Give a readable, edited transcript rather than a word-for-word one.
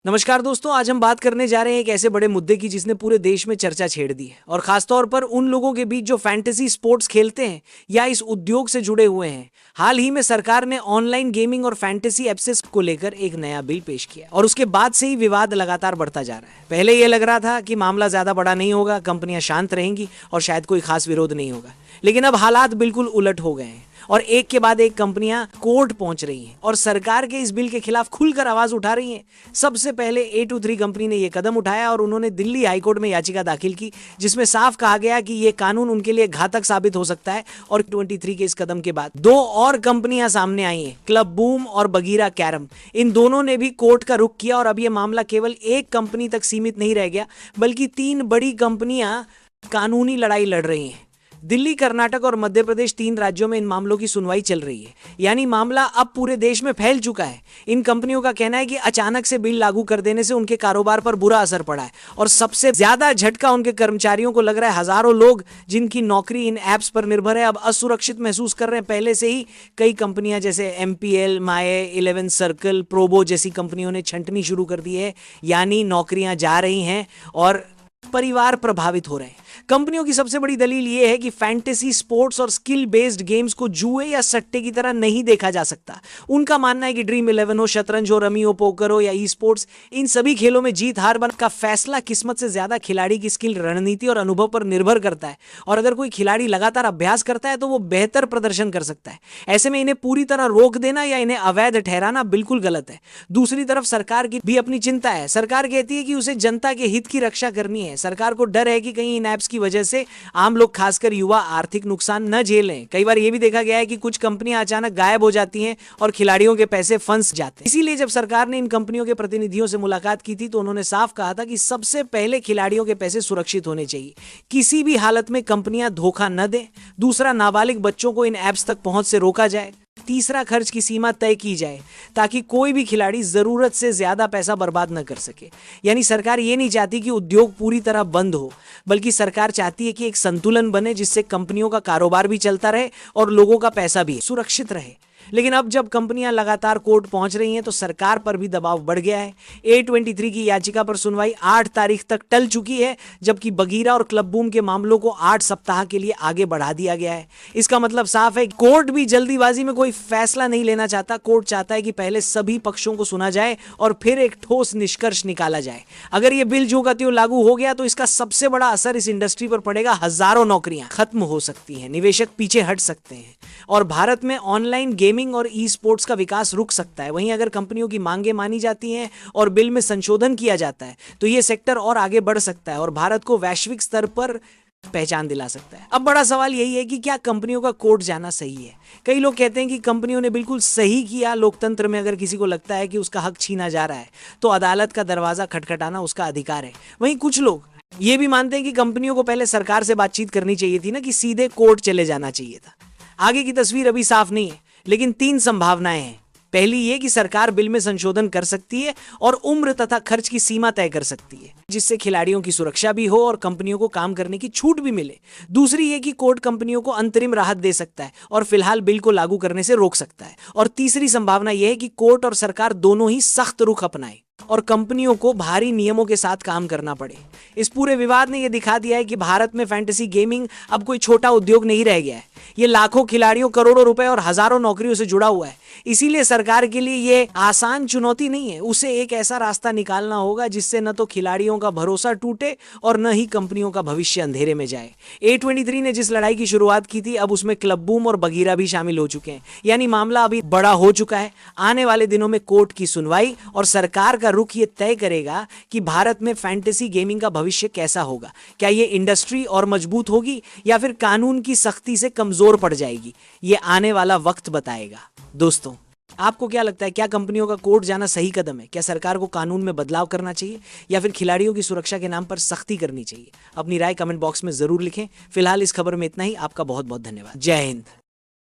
नमस्कार दोस्तों, आज हम बात करने जा रहे हैं एक ऐसे बड़े मुद्दे की जिसने पूरे देश में चर्चा छेड़ दी है और खासतौर पर उन लोगों के बीच जो फैंटेसी स्पोर्ट्स खेलते हैं या इस उद्योग से जुड़े हुए हैं। हाल ही में सरकार ने ऑनलाइन गेमिंग और फैंटेसी एप्सेस को लेकर एक नया बिल पेश किया और उसके बाद से ही विवाद लगातार बढ़ता जा रहा है। पहले यह लग रहा था कि मामला ज्यादा बड़ा नहीं होगा, कंपनियां शांत रहेंगी और शायद कोई खास विरोध नहीं होगा, लेकिन अब हालात बिल्कुल उलट हो गए हैं और एक के बाद एक कंपनियां कोर्ट पहुंच रही हैं और सरकार के इस बिल के खिलाफ खुलकर आवाज उठा रही हैं। सबसे पहले A23 कंपनी ने यह कदम उठाया और उन्होंने दिल्ली हाईकोर्ट में याचिका दाखिल की, जिसमें साफ कहा गया कि यह कानून उनके लिए घातक साबित हो सकता है। और 23 के इस कदम के बाद दो और कंपनियां सामने आई हैं, क्लब बूम और बगीरा कैरम। इन दोनों ने भी कोर्ट का रुख किया और अब यह मामला केवल एक कंपनी तक सीमित नहीं रह गया, बल्कि 3 बड़ी कंपनियां कानूनी लड़ाई लड़ रही हैं। दिल्ली, कर्नाटक और मध्य प्रदेश 3 राज्यों में इन मामलों की सुनवाई चल रही है, यानी मामला अब पूरे देश में फैल चुका है। इन कंपनियों का कहना है कि अचानक से बिल लागू कर देने से उनके कारोबार पर बुरा असर पड़ा है और सबसे ज्यादा झटका उनके कर्मचारियों को लग रहा है। हजारों लोग जिनकी नौकरी इन ऐप्स पर निर्भर है अब असुरक्षित महसूस कर रहे हैं। पहले से ही कई कंपनियां जैसे MPL, माए, 11 सर्कल, प्रोबो जैसी कंपनियों ने छंटनी शुरू कर दी है, यानी नौकरियां जा रही हैं और परिवार प्रभावित हो रहे हैं। कंपनियों की सबसे बड़ी दलील यह है कि फैंटेसी स्पोर्ट्स और स्किल बेस्ड गेम्स को जुए या सट्टे की तरह नहीं देखा जा सकता। उनका मानना है कि ड्रीम 11 हो, शतरंज हो, रमी हो, पोकर हो या ई स्पोर्ट्स, इन सभी खेलों में जीत हार का फैसला किस्मत से ज्यादा खिलाड़ी की स्किल, रणनीति और अनुभव पर निर्भर करता है। और अगर कोई खिलाड़ी लगातार अभ्यास करता है तो वो बेहतर प्रदर्शन कर सकता है। ऐसे में इन्हें पूरी तरह रोक देना या इन्हें अवैध ठहराना बिल्कुल गलत है। दूसरी तरफ सरकार की भी अपनी चिंता है। सरकार कहती है कि उसे जनता के हित की रक्षा करनी है। सरकार को डर है कि कहीं इन ऐप्स की वजह से आम लोग, खासकर युवा, आर्थिक नुकसान न झेलें। कई बार यह भी देखा गया है कि कुछ कंपनियां अचानक गायब हो जाती हैं और खिलाड़ियों के पैसे फंस जाते हैं। इसीलिए जब सरकार ने इन कंपनियों के प्रतिनिधियों से मुलाकात की थी तो उन्होंने साफ कहा था कि सबसे पहले खिलाड़ियों के पैसे सुरक्षित होने चाहिए, किसी भी हालत में कंपनियां धोखा न दें। दूसरा, नाबालिग बच्चों को इन ऐप्स तक पहुंच से रोका जाए। तीसरा, खर्च की सीमा तय की जाए ताकि कोई भी खिलाड़ी जरूरत से ज्यादा पैसा बर्बाद न कर सके। यानी सरकार ये नहीं चाहती कि उद्योग पूरी तरह बंद हो, बल्कि सरकार चाहती है कि एक संतुलन बने जिससे कंपनियों का कारोबार भी चलता रहे और लोगों का पैसा भी सुरक्षित रहे। लेकिन अब जब कंपनियां लगातार कोर्ट पहुंच रही हैं तो सरकार पर भी दबाव बढ़ गया है। A23 की याचिका पर सुनवाई 8 तारीख तक टल चुकी है, जबकि बगीरा और क्लब बूम के मामलों को 8 सप्ताह के लिए आगे बढ़ा दिया गया है। इसका मतलब साफ है, कोर्ट भी जल्दीबाजी में कोई फैसला नहीं लेना चाहता। कोर्ट चाहता है कि पहले सभी पक्षों को सुना जाए और फिर एक ठोस निष्कर्ष निकाला जाए। अगर यह बिल जो का त्यों लागू हो गया तो इसका सबसे बड़ा असर इस इंडस्ट्री पर पड़ेगा। हजारों नौकरियां खत्म हो सकती हैं, निवेशक पीछे हट सकते हैं और भारत में ऑनलाइन गेमिंग और ई स्पोर्ट्स का विकास रुक सकता है। वहीं अगर कंपनियों की मांगे मानी जाती हैं और बिल में संशोधन किया जाता है तो यह सेक्टर और आगे बढ़ सकता है और भारत को वैश्विक स्तर पर पहचान दिला सकता है। अब बड़ा सवाल यही है कि क्या कंपनियों का कोर्ट जाना सही है? कई लोग कहते हैं कि कंपनियों ने बिल्कुल सही किया। लोकतंत्र में अगर किसी को लगता है कि उसका हक छीना जा रहा है तो अदालत का दरवाजा खटखटाना उसका अधिकार है। वहीं कुछ लोग ये भी मानते हैं कि कंपनियों को पहले सरकार से बातचीत करनी चाहिए थी, ना कि सीधे कोर्ट चले जाना चाहिए था। आगे की तस्वीर अभी साफ नहीं है, लेकिन 3 संभावनाएं हैं। पहली ये कि सरकार बिल में संशोधन कर सकती है और उम्र तथा खर्च की सीमा तय कर सकती है, जिससे खिलाड़ियों की सुरक्षा भी हो और कंपनियों को काम करने की छूट भी मिले। दूसरी ये कि कोर्ट कंपनियों को अंतरिम राहत दे सकता है और फिलहाल बिल को लागू करने से रोक सकता है। और तीसरी संभावना यह है कि कोर्ट और सरकार दोनों ही सख्त रुख अपनाए और कंपनियों को भारी नियमों के साथ काम करना पड़े। इस पूरे विवाद ने यह दिखा दिया है कि भारत में फैंटेसी गेमिंग अब कोई छोटा उद्योग नहीं रह गया है। ये लाखों खिलाड़ियों, करोड़ों रुपए और हजारों नौकरियों से जुड़ा हुआ है। इसीलिए सरकार के लिए ये आसान चुनौती नहीं है। उसे एक ऐसा रास्ता निकालना होगा जिससे न तो खिलाड़ियों का भरोसा टूटे और न ही कंपनियों का भविष्य अंधेरे में जाए। A23 ने जिस लड़ाई की शुरुआत की थी, अब उसमें क्लब बूम और बगीरा भी शामिल हो चुके हैं। यानी मामला अभी बड़ा हो चुका है। आने वाले दिनों में कोर्ट की सुनवाई और सरकार का रुख ये तय करेगा कि भारत में फैंटेसी गेमिंग का भविष्य कैसा होगा। क्या ये इंडस्ट्री और मजबूत होगी या फिर कानून की सख्ती से कमजोर पड़ जाएगी? ये आने वाला वक्त बताएगा। दोस्तों, आपको क्या लगता है, क्या कंपनियों का कोर्ट जाना सही कदम है? क्या सरकार को कानून में बदलाव करना चाहिए या फिर खिलाड़ियों की सुरक्षा के नाम पर सख्ती करनी चाहिए? अपनी राय कमेंट बॉक्स में जरूर लिखें। फिलहाल इस खबर में इतना ही। आपका बहुत बहुत धन्यवाद। जय हिंद।